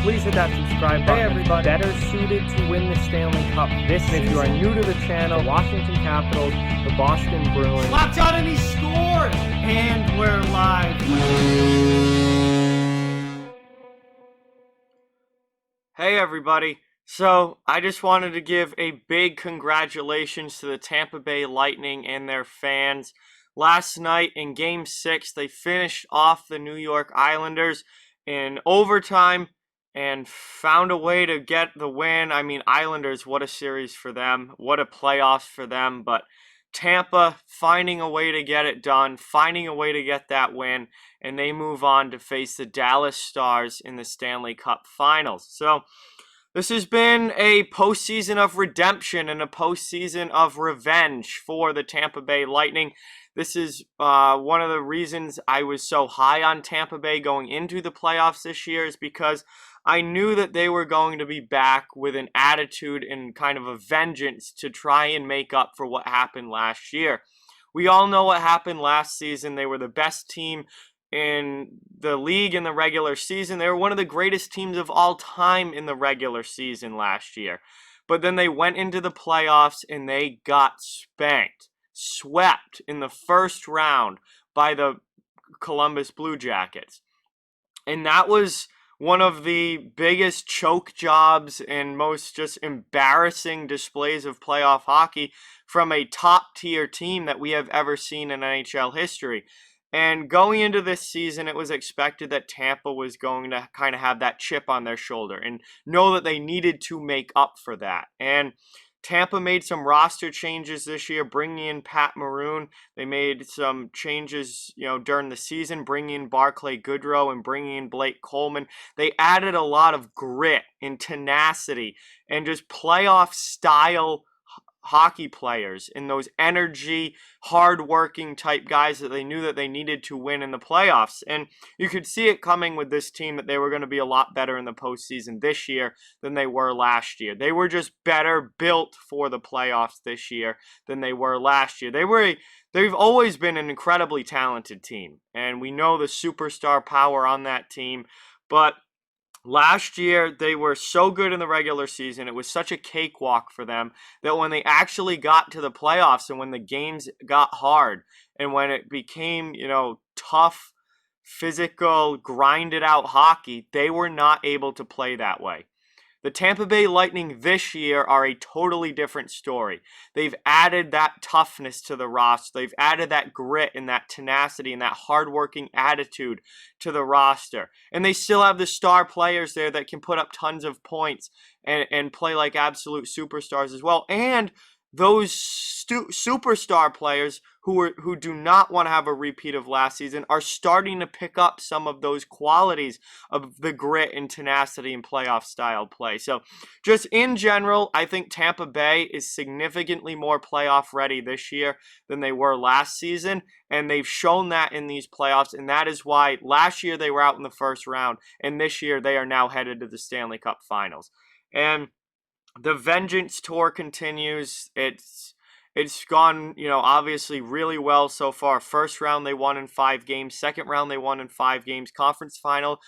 please hit that subscribe button. Hey everybody. Better suited to win the Stanley Cup this season. If you are new to the channel, Washington Capitals, the Boston Bruins. Slapped out and he scored! And we're live. Hey everybody. So, I just wanted to give a big congratulations to the Tampa Bay Lightning and their fans. Last night in Game 6, they finished off the New York Islanders in overtime and found a way to get the win. I mean, Islanders, what a series for them. What a playoffs for them. But Tampa finding a way to get it done, finding a way to get that win, and they move on to face the Dallas Stars in the Stanley Cup Finals. So, this has been a postseason of redemption and a postseason of revenge for the Tampa Bay Lightning. This is one of the reasons I was so high on Tampa Bay going into the playoffs this year, is because I knew that they were going to be back with an attitude and kind of a vengeance to try and make up for what happened last year. We all know what happened last season. They were the best team in the league in the regular season. They were one of the greatest teams of all time in the regular season last year. But then they went into the playoffs and they got spanked, swept in the first round by the Columbus Blue Jackets. And that was one of the biggest choke jobs and most just embarrassing displays of playoff hockey from a top-tier team that we have ever seen in NHL history. And going into this season, it was expected that Tampa was going to kind of have that chip on their shoulder and know that they needed to make up for that. And Tampa made some roster changes this year, bringing in Pat Maroon. They made some changes, during the season, bringing in Barclay Goodrow and bringing in Blake Coleman. They added a lot of grit and tenacity and just playoff style hockey players and those energy, hard-working type guys that they knew that they needed to win in the playoffs. And you could see it coming with this team that they were going to be a lot better in the postseason this year than they were last year. They were just better built for the playoffs this year than they were last year. They've always been an incredibly talented team, and we know the superstar power on that team, but last year, they were so good in the regular season. It was such a cakewalk for them that when they actually got to the playoffs and when the games got hard and when it became, tough, physical, grinded out hockey, they were not able to play that way. The Tampa Bay Lightning this year are a totally different story. They've added that toughness to the roster. They've added that grit and that tenacity and that hardworking attitude to the roster. And they still have the star players there that can put up tons of points and play like absolute superstars as well. And those superstar players who do not want to have a repeat of last season are starting to pick up some of those qualities of the grit and tenacity and playoff style play. So just in general, I think Tampa Bay is significantly more playoff ready this year than they were last season, and they've shown that in these playoffs, and that is why last year they were out in the first round, and this year they are now headed to the Stanley Cup Finals. And the Vengeance Tour continues. It's gone, obviously really well so far. First round, they won in 5 games. Second round, they won in 5 games. Conference final,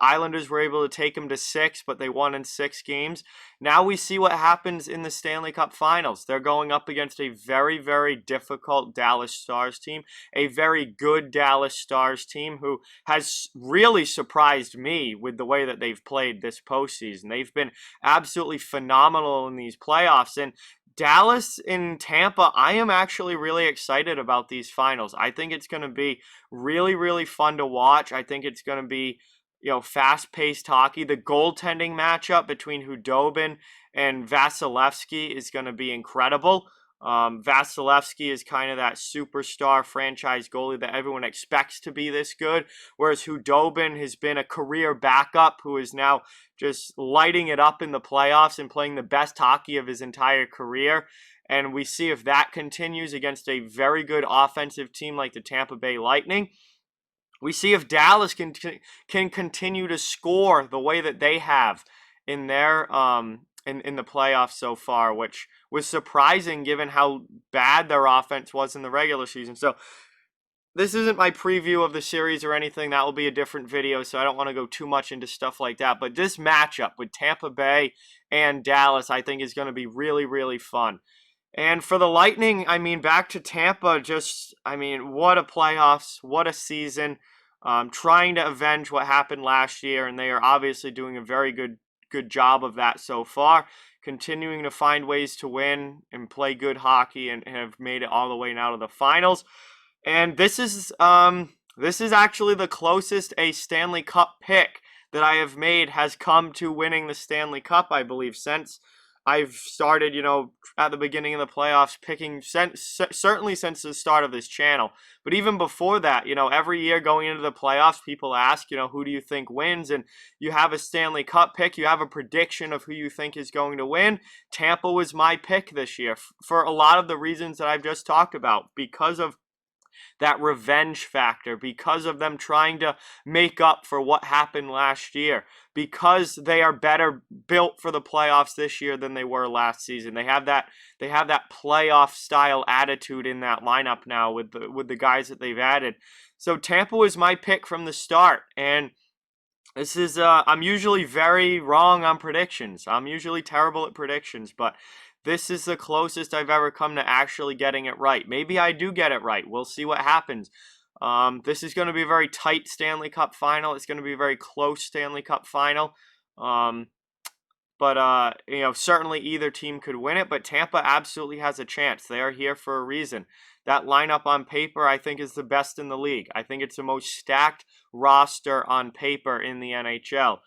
Islanders were able to take them to 6, but they won in 6 games. Now we see what happens in the Stanley Cup Finals. They're going up against a very, very difficult Dallas Stars team, a very good Dallas Stars team who has really surprised me with the way that they've played this postseason. They've been absolutely phenomenal in these playoffs, and Dallas and Tampa, I am actually really excited about these finals. I think it's going to be really, really fun to watch. I think it's going to be, fast-paced hockey. The goaltending matchup between Hudobin and Vasilevsky is going to be incredible. Vasilevsky is kind of that superstar franchise goalie that everyone expects to be this good, whereas Hudobin has been a career backup who is now just lighting it up in the playoffs and playing the best hockey of his entire career. And we see if that continues against a very good offensive team like the Tampa Bay Lightning. We see if Dallas can continue to score the way that they have in their in the playoffs so far, which was surprising given how bad their offense was in the regular season. So this isn't my preview of the series or anything. That will be a different video, so I don't want to go too much into stuff like that. But this matchup with Tampa Bay and Dallas, I think, is going to be really, really fun. And for the Lightning, I mean, back to Tampa, what a playoffs, what a season. Trying to avenge what happened last year, and they are obviously doing a very good job of that so far. Continuing to find ways to win and play good hockey, and have made it all the way now to the finals. And this is actually the closest a Stanley Cup pick that I have made has come to winning the Stanley Cup, I believe, since I've started, at the beginning of the playoffs, picking, certainly since the start of this channel. But even before that, every year going into the playoffs, people ask, who do you think wins? And you have a Stanley Cup pick. You have a prediction of who you think is going to win. Tampa was my pick this year for a lot of the reasons that I've just talked about, because of that revenge factor, because of them trying to make up for what happened last year, because they are better built for the playoffs this year than they were last season. They have that playoff style attitude in that lineup now with the guys that they've added. So Tampa was my pick from the start, and this is I'm usually very wrong on predictions. I'm usually terrible at predictions, but this is the closest I've ever come to actually getting it right. Maybe I do get it right. We'll see what happens. This is going to be a very tight Stanley Cup final. It's going to be a very close Stanley Cup final. But certainly either team could win it, but Tampa absolutely has a chance. They are here for a reason. That lineup on paper, I think, is the best in the league. I think it's the most stacked roster on paper in the NHL.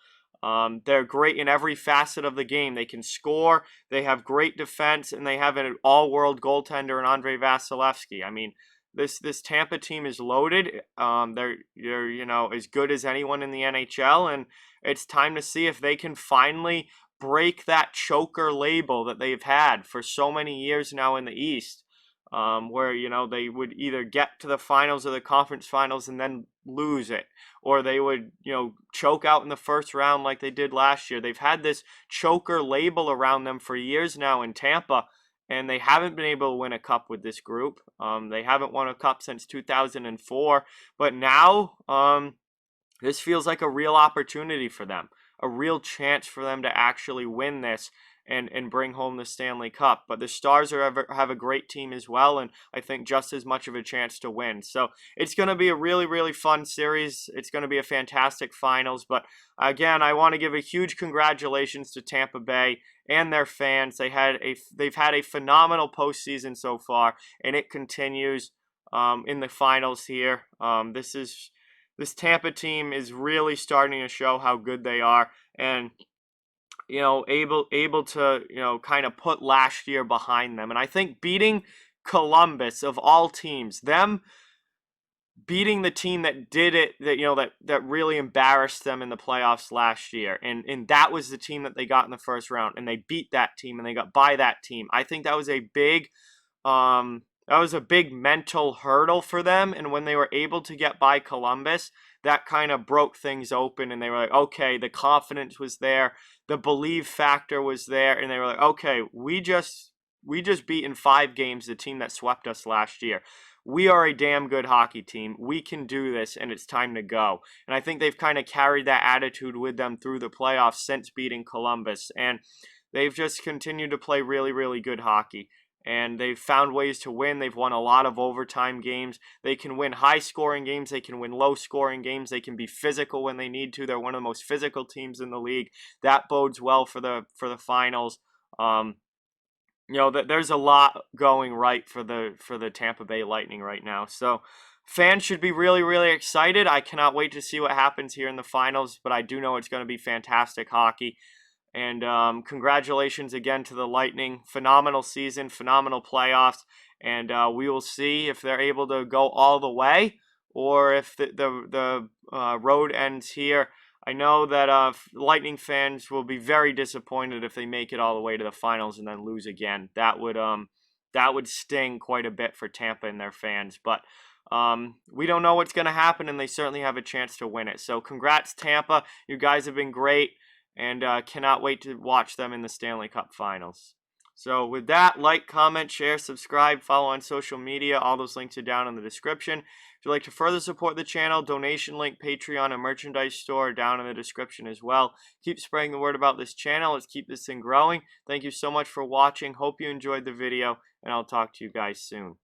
They're great in every facet of the game. They can score, they have great defense, and they have an all-world goaltender in Andrei Vasilevsky. I mean, this Tampa team is loaded. They're as good as anyone in the NHL, and it's time to see if they can finally break that choker label that they've had for so many years now in the East. Where they would either get to the finals or the conference finals and then lose it, or they would choke out in the first round like they did last year. They've had this choker label around them for years now in Tampa, and they haven't been able to win a cup with this group. They haven't won a cup since 2004, but now this feels like a real opportunity for them, a real chance for them to actually win this and bring home the Stanley Cup. But the Stars have a great team as well, and I think just as much of a chance to win. So it's going to be a really, really fun series. It's going to be a fantastic finals. But again, I want to give a huge congratulations to Tampa Bay and their fans. They've had a phenomenal postseason so far, and it continues in the finals here. This Tampa team is really starting to show how good they are, and able to, kind of put last year behind them. And I think beating Columbus, of all teams, them beating the team that did it, that really embarrassed them in the playoffs last year, and that was the team that they got in the first round, and they beat that team, and they got by that team. I think that was a big mental hurdle for them, and when they were able to get by Columbus, that kind of broke things open, and they were like, okay, the confidence was there, the believe factor was there, and they were like, okay, we just beat in 5 games the team that swept us last year. We are a damn good hockey team. We can do this, and it's time to go. And I think they've kind of carried that attitude with them through the playoffs since beating Columbus, and they've just continued to play really, really good hockey. And they've found ways to win. They've won a lot of overtime games. They can win high-scoring games. They can win low-scoring games. They can be physical when they need to. They're one of the most physical teams in the league. That bodes well for the finals. There's a lot going right for the Tampa Bay Lightning right now. So fans should be really, really excited. I cannot wait to see what happens here in the finals, but I do know it's going to be fantastic hockey. And congratulations again to the Lightning. Phenomenal season, phenomenal playoffs. And we will see if they're able to go all the way or if the road ends here. I know that Lightning fans will be very disappointed if they make it all the way to the finals and then lose again. That would sting quite a bit for Tampa and their fans. But we don't know what's going to happen, and they certainly have a chance to win it. So congrats, Tampa. You guys have been great. And cannot wait to watch them in the Stanley Cup Finals. So with that, like, comment, share, subscribe, follow on social media. All those links are down in the description. If you'd like to further support the channel, donation link, Patreon, and merchandise store are down in the description as well. Keep spreading the word about this channel. Let's keep this thing growing. Thank you so much for watching. Hope you enjoyed the video, and I'll talk to you guys soon.